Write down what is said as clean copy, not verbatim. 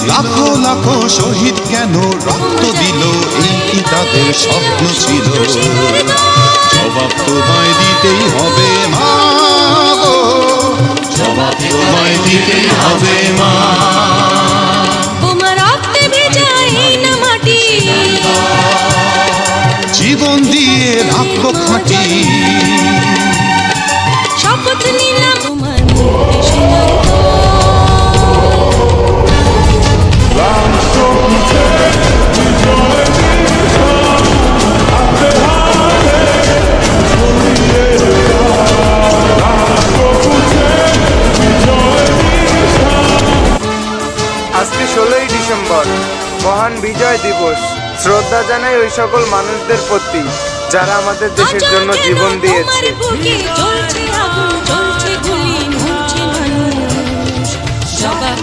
লাখো লাখো শহীদ কেন রক্ত দিল, এই কি তাদের স্বপ্ন ছিল? জবাব তোমায় দিতেই হবে মা গো, জবাব তোমায় দিতেই হবে মা। তোমার রক্তে ভেজা এই না মাটি, জীবন দিয়ে রাখবো খাঁটি। শপথ নিলাম তোমার মুখে সোনার আজকে 16ই ডিসেম্বর, মহান বিজয় দিবস। শ্রদ্ধা জানাই ওই সকল মানুষদের প্রতি যারা আমাদের দেশের জন্য জীবন দিয়েছে। চলছে আগুন, চলছে গুলি, মরছে মানুষ। জবাব